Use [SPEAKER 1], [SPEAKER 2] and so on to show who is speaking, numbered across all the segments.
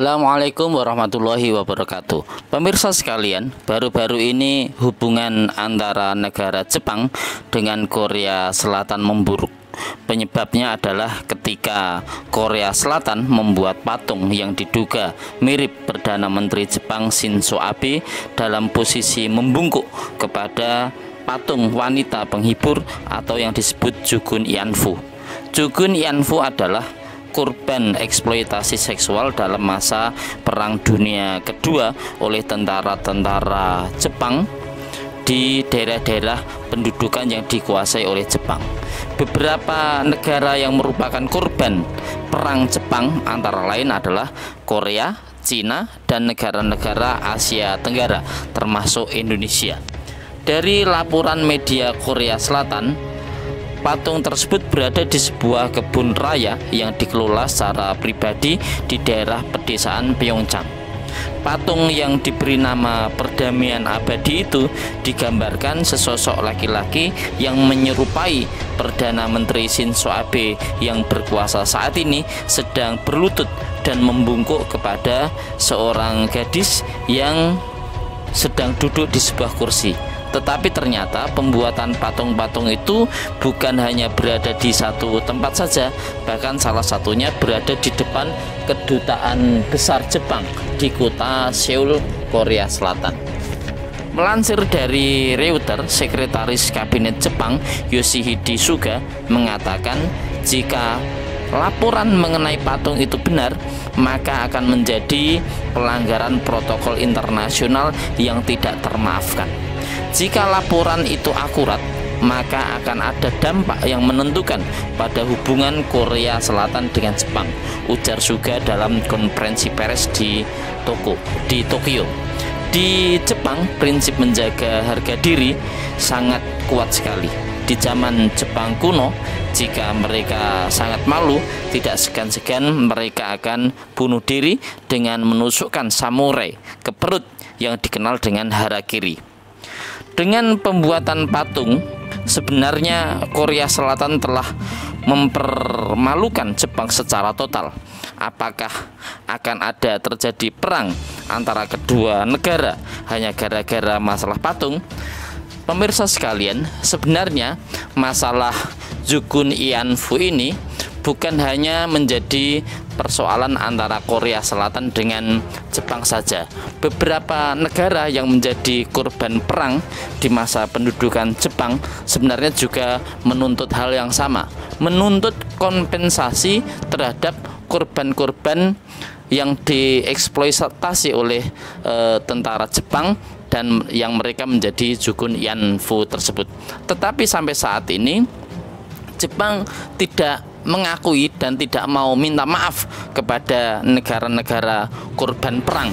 [SPEAKER 1] Assalamualaikum warahmatullahi wabarakatuh. Pemirsa sekalian, baru-baru ini hubungan antara negara Jepang dengan Korea Selatan memburuk. Penyebabnya adalah ketika Korea Selatan membuat patung yang diduga mirip Perdana Menteri Jepang Shinzo Abe dalam posisi membungkuk kepada patung wanita penghibur atau yang disebut Jugun Ianfu. Jugun Ianfu adalah korban eksploitasi seksual dalam masa Perang Dunia Kedua oleh tentara-tentara Jepang di daerah-daerah pendudukan yang dikuasai oleh Jepang. Beberapa negara yang merupakan korban perang Jepang antara lain adalah Korea, Cina, dan negara-negara Asia Tenggara termasuk Indonesia. Dari laporan media Korea Selatan, patung tersebut berada di sebuah kebun raya yang dikelola secara pribadi di daerah pedesaan Pyeongchang. Patung yang diberi nama Perdamaian Abadi itu digambarkan sesosok laki-laki yang menyerupai Perdana Menteri Shinzo Abe yang berkuasa saat ini sedang berlutut dan membungkuk kepada seorang gadis yang sedang duduk di sebuah kursi. Tetapi ternyata pembuatan patung-patung itu bukan hanya berada di satu tempat saja, bahkan salah satunya berada di depan kedutaan besar Jepang di kota Seoul, Korea Selatan. Melansir dari Reuters, Sekretaris Kabinet Jepang Yoshihide Suga mengatakan jika laporan mengenai patung itu benar, maka akan menjadi pelanggaran protokol internasional yang tidak termaafkan. Jika laporan itu akurat, maka akan ada dampak yang menentukan pada hubungan Korea Selatan dengan Jepang, ujar Suga dalam konferensi pers di Tokyo. Di Jepang, prinsip menjaga harga diri sangat kuat sekali. Di zaman Jepang kuno, jika mereka sangat malu, tidak segan-segan mereka akan bunuh diri dengan menusukkan samurai ke perut yang dikenal dengan harakiri. Dengan pembuatan patung, sebenarnya Korea Selatan telah mempermalukan Jepang secara total. Apakah akan ada terjadi perang antara kedua negara hanya gara-gara masalah patung? Pemirsa sekalian, sebenarnya masalah Jugun Ianfu ini bukan hanya menjadi persoalan antara Korea Selatan dengan Jepang saja. Beberapa negara yang menjadi korban perang di masa pendudukan Jepang sebenarnya juga menuntut hal yang sama, menuntut kompensasi terhadap korban-korban yang dieksploitasi oleh tentara Jepang dan yang mereka menjadi Jugun Ianfu tersebut. Tetapi sampai saat ini Jepang tidak mengakui dan tidak mau minta maaf kepada negara-negara korban perang.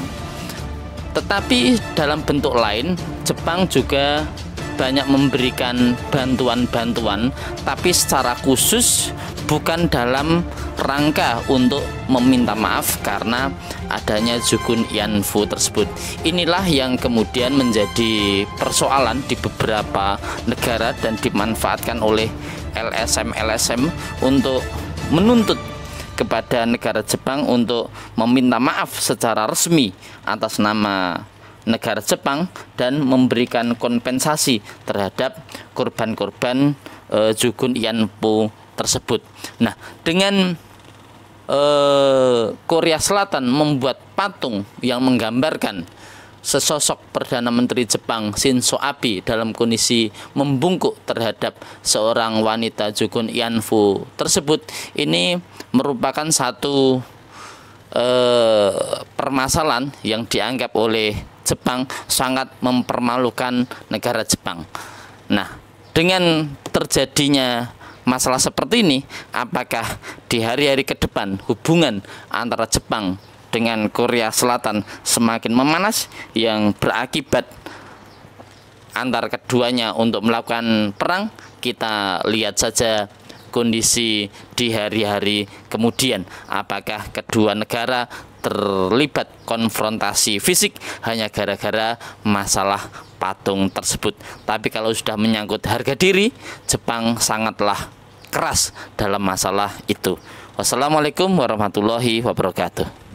[SPEAKER 1] Tetapi dalam bentuk lain, Jepang juga banyak memberikan bantuan-bantuan, tapi secara khusus bukan dalam rangka untuk meminta maaf karena adanya Jugun Ianfu tersebut. Inilah yang kemudian menjadi persoalan di beberapa negara dan dimanfaatkan oleh LSM untuk menuntut kepada negara Jepang untuk meminta maaf secara resmi atas nama negara Jepang dan memberikan kompensasi terhadap korban-korban Jugun Ianfu tersebut. Nah, dengan Korea Selatan membuat patung yang menggambarkan sesosok Perdana Menteri Jepang Shinzo Abe dalam kondisi membungkuk terhadap seorang wanita Jugun Ianfu tersebut, ini merupakan satu permasalahan yang dianggap oleh Jepang sangat mempermalukan negara Jepang. Nah, dengan terjadinya masalah seperti ini, apakah di hari-hari ke depan hubungan antara Jepang dengan Korea Selatan semakin memanas yang berakibat antara keduanya untuk melakukan perang? Kita lihat saja kondisi di hari-hari kemudian. Apakah kedua negara terlibat konfrontasi fisik hanya gara-gara masalah patung tersebut? Tapi kalau sudah menyangkut harga diri, Jepang sangatlah keras dalam masalah itu. Wassalamualaikum warahmatullahi wabarakatuh.